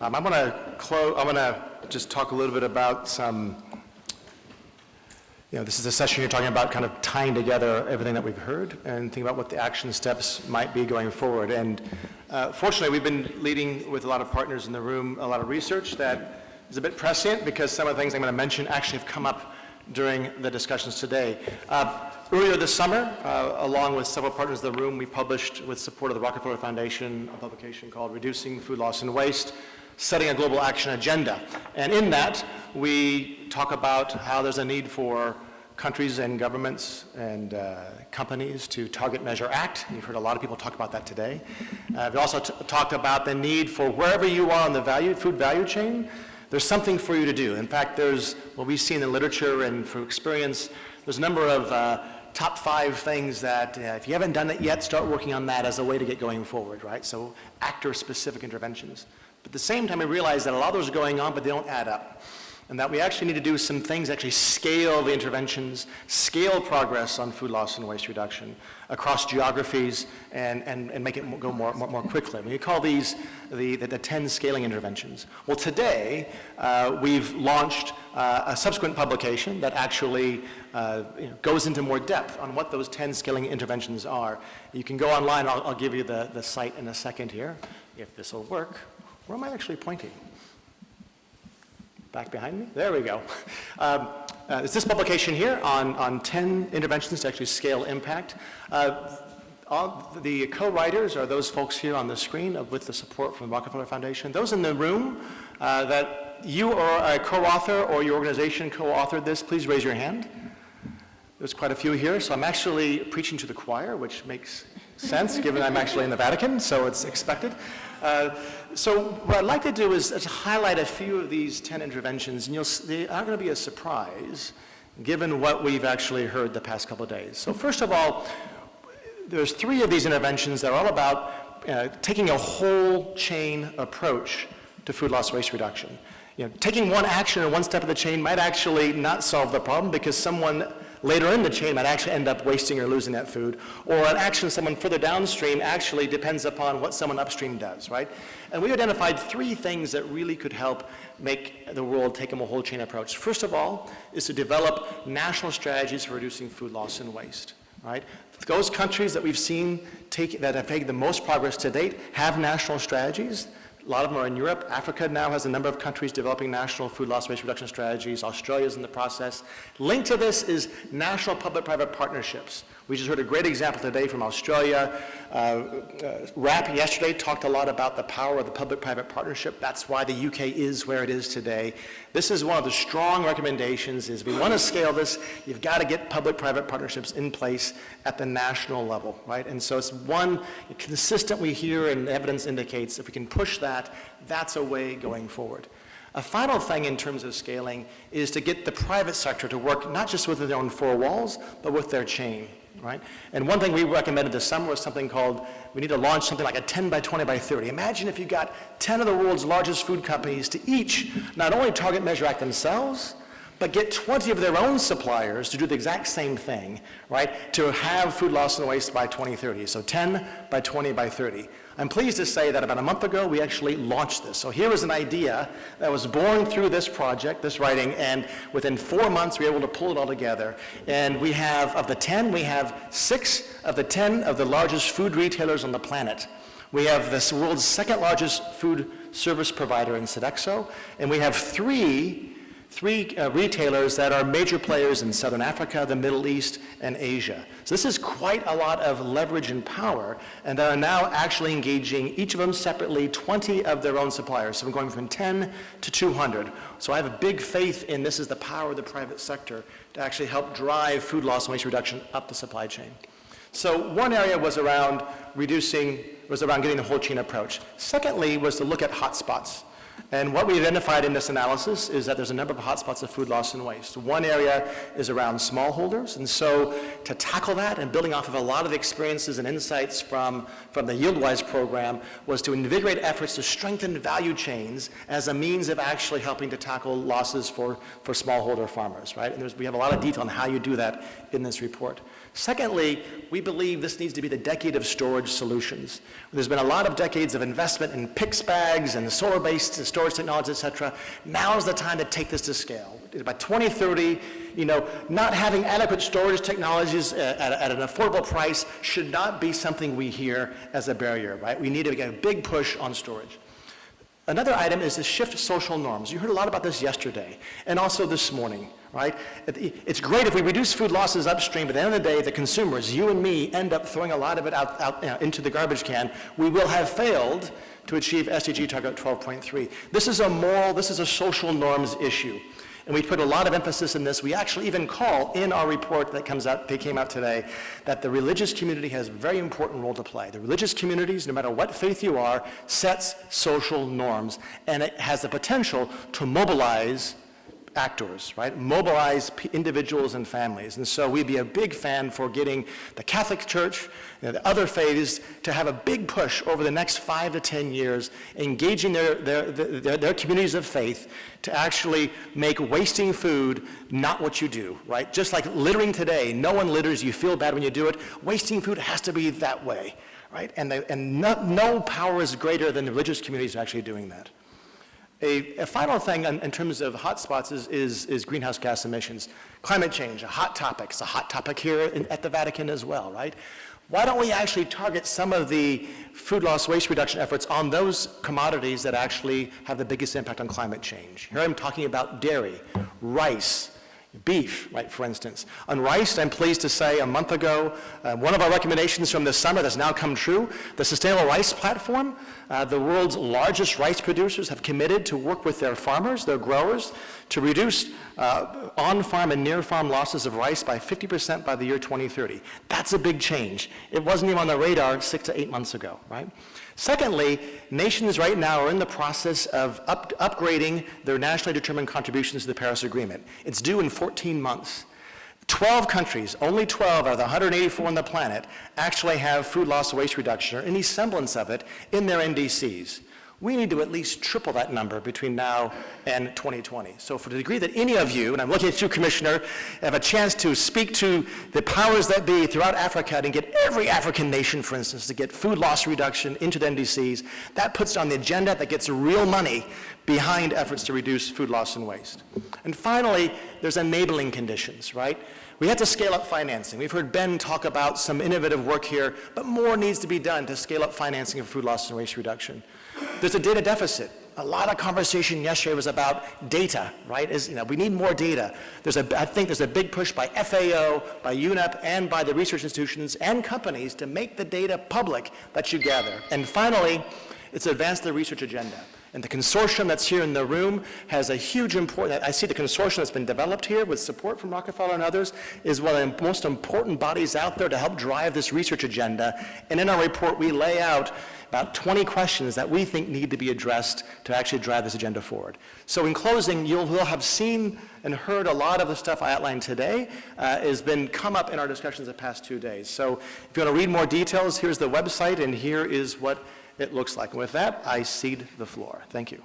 I'm going to just talk a little bit about some, this is a session you're talking about kind of tying together everything that we've heard and think about what the action steps might be going forward. And fortunately, we've been leading with a lot of partners in the room, a lot of research that is a bit prescient because some of the things I'm going to mention actually have come up during the discussions today. Earlier this summer, along with several partners in the room, we published, with support of the Rockefeller Foundation, a publication called Reducing Food Loss and Waste, Setting a Global Action Agenda. And in that, we talk about how there's a need for countries and governments and companies to target, measure, act. You've heard a lot of people talk about that today. We also talked about the need for wherever you are on the food value chain, there's something for you to do. In fact, there's what we've seen in literature and from experience, there's a number of top 5 things that if you haven't done it yet, start working on that as a way to get going forward, right? So actor-specific interventions. But at the same time, we realize that a lot of those are going on, but they don't add up. And that we actually need to do some things, actually scale the interventions, scale progress on food loss and waste reduction across geographies and make it go more quickly. We call these the 10 scaling interventions. Well, today, we've launched a subsequent publication that actually goes into more depth on what those 10 scaling interventions are. You can go online. I'll give you the site in a second here, if this will work. Where am I actually pointing? Back behind me? There we go. It's this publication here on 10 interventions to actually scale impact. The co-writers are those folks here on the screen with the support from the Rockefeller Foundation. Those in the room that you are a co-author or your organization co-authored this, please raise your hand. There's quite a few here, so I'm actually preaching to the choir, which makes sense given I'm actually in the Vatican, so it's expected. So what I'd like to do is highlight a few of these 10 interventions, and they aren't going to be a surprise given what we've actually heard the past couple of days. So first of all, there's 3 of these interventions that are all about taking a whole chain approach to food loss waste reduction. Taking one action or one step of the chain might actually not solve the problem because someone later in the chain might actually end up wasting or losing that food, or an action someone further downstream actually depends upon what someone upstream does, right? And we identified 3 things that really could help make the world take a whole chain approach. First of all is to develop national strategies for reducing food loss and waste, right? Those countries that we've seen that have taken the most progress to date have national strategies. A lot of them are in Europe. Africa now has a number of countries developing national food loss waste reduction strategies. Australia's in the process. Linked to this is national public-private partnerships. We just heard a great example today from Australia. RAP yesterday talked a lot about the power of the public-private partnership. That's why the UK is where it is today. This is one of the strong recommendations is if we want to scale this, you've got to get public-private partnerships in place at the national level, right? And so it's one consistent we hear and evidence indicates if we can push that, that's a way going forward. A final thing in terms of scaling is to get the private sector to work not just within their own 4 walls, but with their chain, right? And one thing we recommended this summer was something called, we need to launch something like a 10 by 20 by 30. Imagine if you got 10 of the world's largest food companies to each not only target, measure, act themselves, but get 20 of their own suppliers to do the exact same thing, right? To have food loss and waste by 2030. So 10 by 20 by 30. I'm pleased to say that about a month ago, we actually launched this. So here was an idea that was born through this project, this writing, and within 4 months, we were able to pull it all together. And we have, of the 10, we have 6 of the 10 of the largest food retailers on the planet. We have the world's 2nd largest food service provider in Sodexo, and we have three retailers that are major players in Southern Africa, the Middle East, and Asia. So this is quite a lot of leverage and power, and they are now actually engaging, each of them separately, 20 of their own suppliers. So we're going from 10 to 200. So I have a big faith in this is the power of the private sector to actually help drive food loss and waste reduction up the supply chain. So one area was around getting the whole chain approach. Secondly was to look at hotspots. And what we identified in this analysis is that there's a number of hotspots of food loss and waste. One area is around smallholders, and so to tackle that and building off of a lot of experiences and insights from the YieldWise program was to invigorate efforts to strengthen value chains as a means of actually helping to tackle losses for smallholder farmers, right? And we have a lot of detail on how you do that in this report. Secondly, we believe this needs to be the decade of storage solutions. There's been a lot of decades of investment in PICS bags and solar-based storage technology, et cetera. Now is the time to take this to scale. By 2030, not having adequate storage technologies at an affordable price should not be something we hear as a barrier, right? We need to get a big push on storage. Another item is to shift social norms. You heard a lot about this yesterday and also this morning, right? It's great if we reduce food losses upstream, but at the end of the day, the consumers, you and me, end up throwing a lot of it out into the garbage can. We will have failed to achieve SDG target 12.3. This is a moral, this is a social norms issue. And we put a lot of emphasis in this. We actually even call in our report that came out today that the religious community has a very important role to play. The religious communities, no matter what faith you are, sets social norms, and it has the potential to mobilize actors, right? Mobilize individuals and families. And so we'd be a big fan for getting the Catholic Church and the other faiths to have a big push over the next 5 to 10 years, engaging their communities of faith to actually make wasting food not what you do, right? Just like littering today, no one litters, you feel bad when you do it. Wasting food has to be that way, right? And no power is greater than the religious communities actually doing that. A final thing in terms of hotspots is greenhouse gas emissions. Climate change, a hot topic. It's a hot topic here at the Vatican as well, right? Why don't we actually target some of the food loss waste reduction efforts on those commodities that actually have the biggest impact on climate change? Here I'm talking about dairy, rice, beef, right, for instance. On rice, I'm pleased to say a month ago, one of our recommendations from this summer that's now come true, the Sustainable Rice Platform, the world's largest rice producers have committed to work with their farmers, their growers, to reduce on-farm and near-farm losses of rice by 50% by the year 2030. That's a big change. It wasn't even on the radar 6 to 8 months ago, right? Secondly, nations right now are in the process of upgrading their nationally determined contributions to the Paris Agreement. It's due in 14 months. 12 countries, only 12 out of the 184 on the planet, actually have food loss waste reduction or any semblance of it in their NDCs. We need to at least triple that number between now and 2020. So for the degree that any of you, and I'm looking at you, Commissioner, have a chance to speak to the powers that be throughout Africa and get every African nation, for instance, to get food loss reduction into the NDCs, that puts it on the agenda, that gets real money behind efforts to reduce food loss and waste. And finally, there's enabling conditions, right? We have to scale up financing. We've heard Ben talk about some innovative work here, but more needs to be done to scale up financing of food loss and waste reduction. There's a data deficit. A lot of conversation yesterday was about data, right? We need more data. I think there's a big push by FAO, by UNEP, and by the research institutions and companies to make the data public that you gather. And finally, it's advance the research agenda. And the consortium that's here in the room has a huge importance. I see the consortium that's been developed here with support from Rockefeller and others is one of the most important bodies out there to help drive this research agenda. And in our report, we lay out about 20 questions that we think need to be addressed to actually drive this agenda forward. So in closing, you'll have seen and heard a lot of the stuff I outlined today has been come up in our discussions the past 2 days. So if you want to read more details, here's the website, and here is what it looks like. And with that, I cede the floor. Thank you.